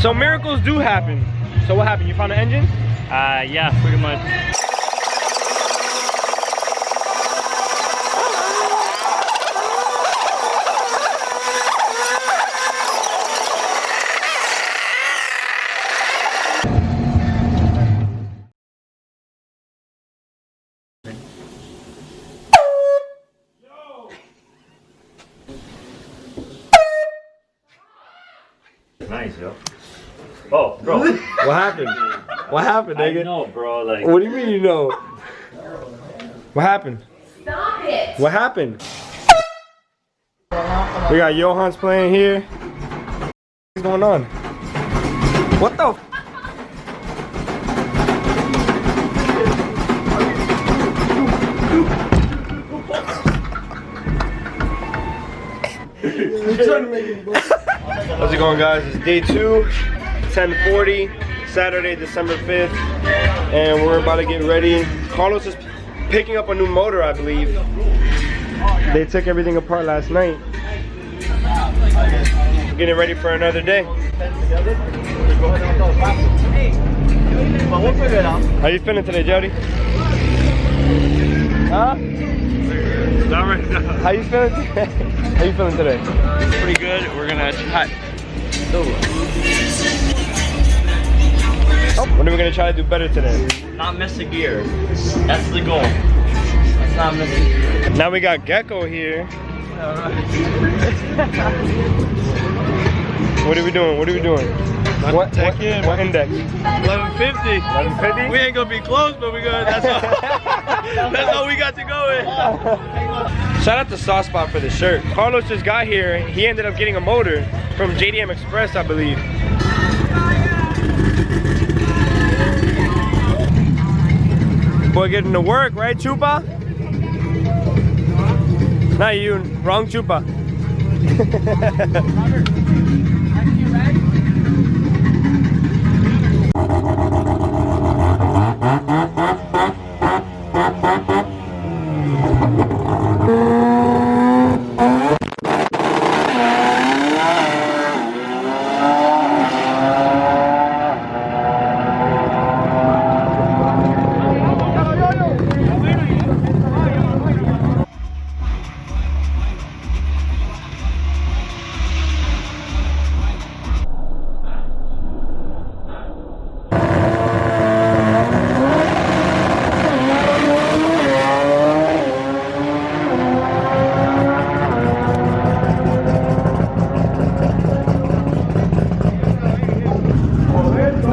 So miracles do happen. So what happened? You found the engine? Yeah, pretty much. Nice, yo. Oh, bro. What happened? What happened, nigga? I know, bro. Like. What do you mean you know? What happened? Stop it! What happened? We got Johan's playing here. What's going on? What the? How's it going, guys? It's day 2, 10:40, Saturday, December 5th, and we're about to get ready. Carlos is picking up a new motor, I believe. They took everything apart last night. Getting ready for another day. How you feeling today, Jody? Huh? Not right now. How you feeling today? How you feeling today? Pretty good. We're gonna try. What are we gonna try to do better today? Not miss a gear. That's the goal. Let's not miss a gear. Now we got Gecko here. What are we doing? What are we doing? What index? 1150. 1150? We ain't gonna be close, but we good. That's all we got to go with. Shout out to Sauce Spot for the shirt. Carlos just got here. He ended up getting a motor from JDM Express, I believe. Boy, getting to work, right, Chupa? Not you, wrong Chupa.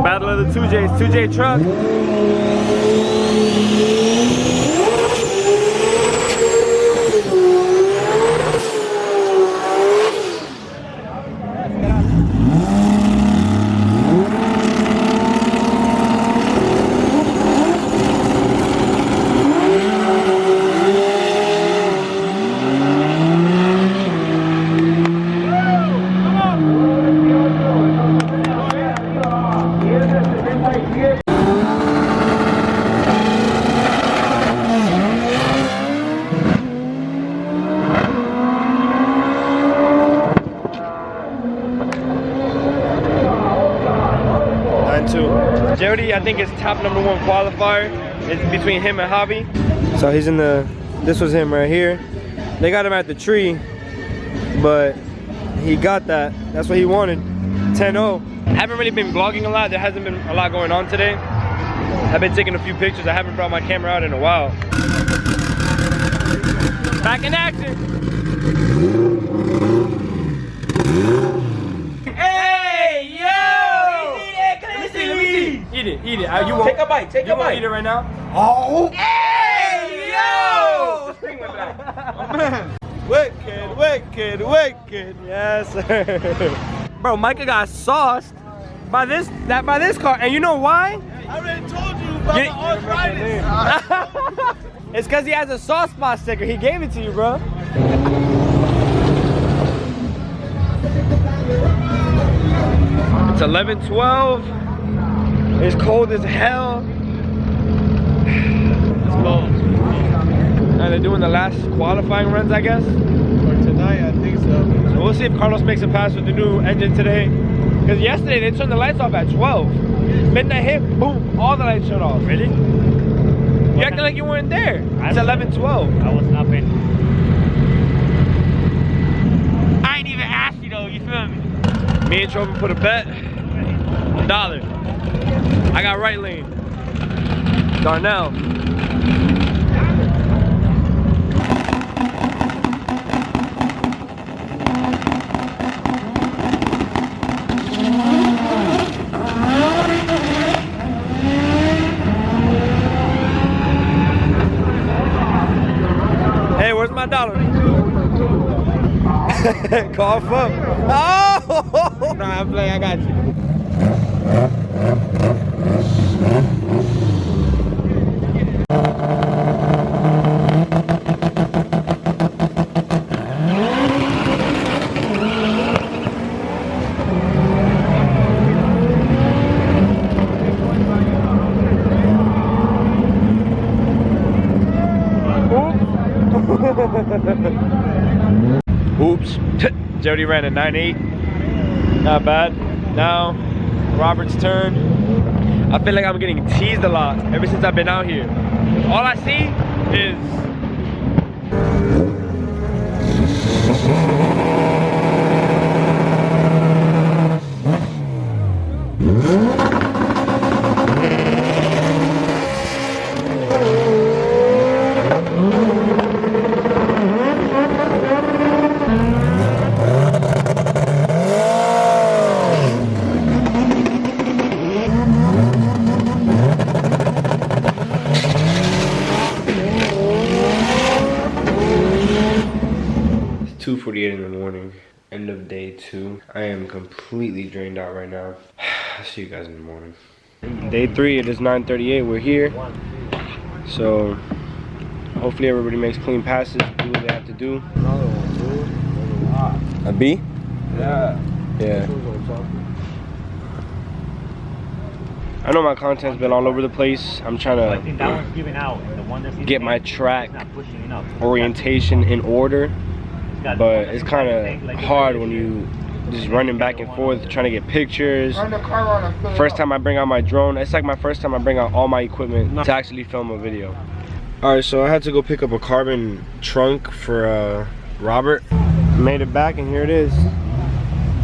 Battle of the 2Js, 2J truck. Jody, I think is top #1 qualifier. It's between him and Javi. So he's in the, this was him right here. They got him at the tree, but he got that. That's what he wanted, 10-0. I haven't really been vlogging a lot. There hasn't been a lot going on today. I've been taking a few pictures. I haven't brought my camera out in a while. Back in action. Eat it. You won't. Take a bite. Take a bite. Eat it right now. Oh. Hey, yo! Spring went back. Oh, man. Wicked. Yes, sir. Bro, Micah got sauced by this car, and you know why? I already told you about the arthritis. It's because he has a Sauce Spot sticker. He gave it to you, bro. It's 11:12. It's cold as hell. It's cold. And they're doing the last qualifying runs, I guess. For tonight, I think so. So we'll see if Carlos makes a pass with the new engine today. Because yesterday they turned the lights off at 12. Midnight hit, boom, all the lights shut off. Really? You acting like you weren't there. It's 11:12. I wasn't up in. I ain't even asked you though, you feel me? Me and Trophy put a bet. $1. I got right lane. Darnell. Hey, where's my $1? Cough up. Oh! Nah, I'm playing, I got you. Oops. Jody ran a 9.8. Not bad. Now, Robert's turn. I feel like I'm getting teased a lot ever since I've been out here. All I see is It's 2:48 in the morning, end of day 2. I am completely drained out right now. I'll see you guys in the morning. Day 3, it is 9:38, we're here. So, hopefully everybody makes clean passes, do what they have to do. A B? Yeah. Yeah. I know my content's been all over the place. I'm trying I think that one's giving out. And the one that's to get my track not pushing enough. orientation in order. Got But it's kind of hard when you just running back and forth trying to get pictures. First time I bring out my drone, it's like my first time I bring out all my equipment to actually film a video. Alright, so I had to go pick up a carbon trunk for Robert. Made it back and here it is.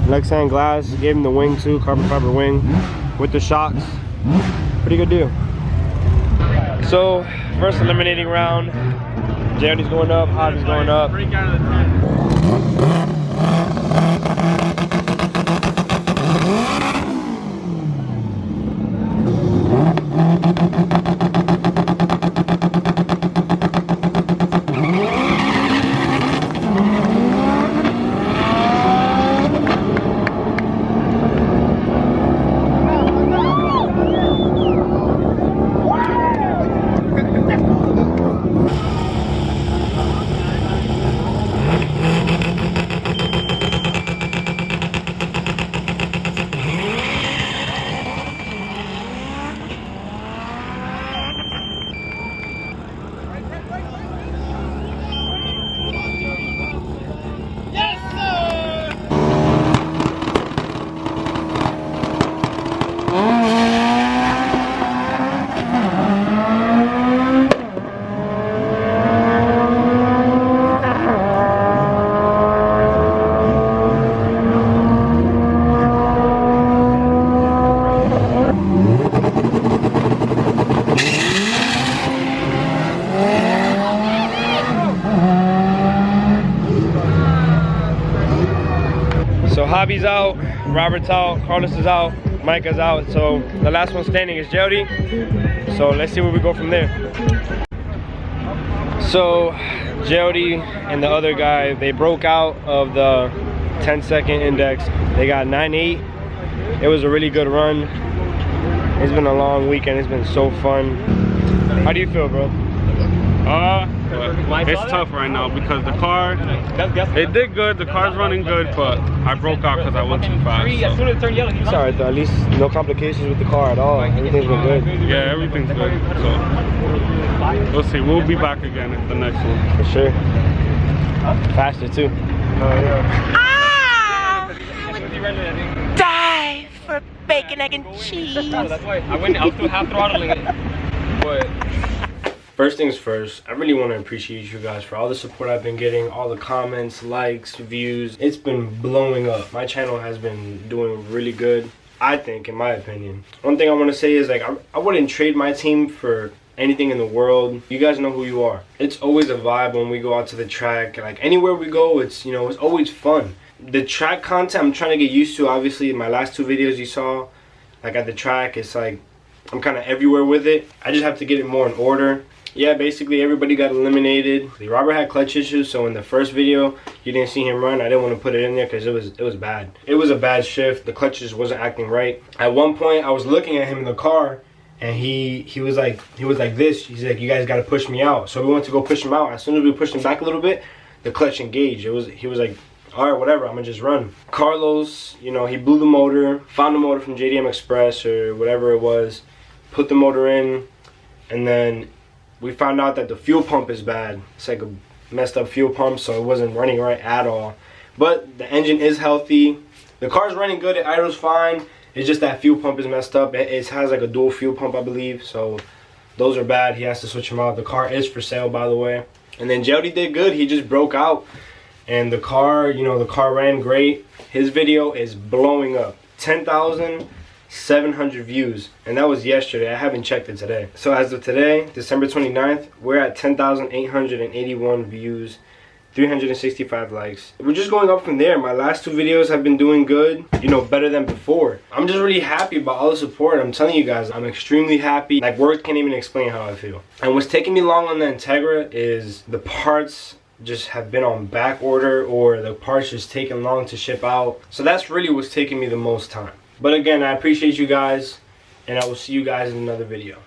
Lexan glass, gave him the wing too, carbon fiber wing with the shocks. Pretty good deal. So, first eliminating round. Jeremy's going up, Javi's going up. So Javi's out, Robert's out, Carlos is out, Micah's out. So the last one standing is Jody. So let's see where we go from there. So Jody and the other guy, they broke out of the 10-second index. They got 9.8. It was a really good run. It's been a long weekend. It's been so fun. How do you feel, bro? It's tough right now because the car, it did good, the car's running good, but I broke out because I went too fast. So. Sorry, though. At least no complications with the car at all. Everything's been good. Yeah, everything's good. So we'll see. We'll be back again at the next one. For sure. Faster too. Die! bacon, egg, and cheese. That's why I was still half throttling it. But first things first, I really want to appreciate you guys for all the support I've been getting, all the comments, likes, views. It's been blowing up. My channel has been doing really good, I think, in my opinion. One thing I want to say is, like, I wouldn't trade my team for anything in the world. You guys know who you are. It's always a vibe when we go out to the track. Like, anywhere we go, it's, you know, it's always fun. The track content I'm trying to get used to. Obviously, my last 2 videos you saw, like at the track, it's like I'm kind of everywhere with it. I just have to get it more in order. Yeah, basically everybody got eliminated. Robert had clutch issues, so in the first video you didn't see him run. I didn't want to put it in there because it was bad. It was a bad shift. The clutch just wasn't acting right. At one point I was looking at him in the car, and he was like this. He's like, you guys got to push me out. So we went to go push him out. As soon as we pushed him back a little bit, the clutch engaged. He was like, all right, whatever, I'm gonna just run. Carlos, you know, he blew the motor, found the motor from JDM Express or whatever it was, put the motor in, and then we found out that the fuel pump is bad. It's like a messed up fuel pump, so it wasn't running right at all. But the engine is healthy. The car's running good, it idles fine. It's just that fuel pump is messed up. It has like a dual fuel pump, I believe, so those are bad. He has to switch them out. The car is for sale, by the way. And then Jody did good. He just broke out, and the car, you know, the car ran great. His video is blowing up. 10,700 views, and that was yesterday. I haven't checked it today. So as of today, December 29th, we're at 10,881 views, 365 likes. We're just going up from there. My last 2 videos have been doing good, you know, better than before. I'm just really happy about all the support. I'm telling you guys, I'm extremely happy. Like, words can't even explain how I feel. And what's taking me long on the Integra is the parts just have been on back order, or the parts just taking long to ship out. So that's really what's taking me the most time. But again, I appreciate you guys, and I will see you guys in another video.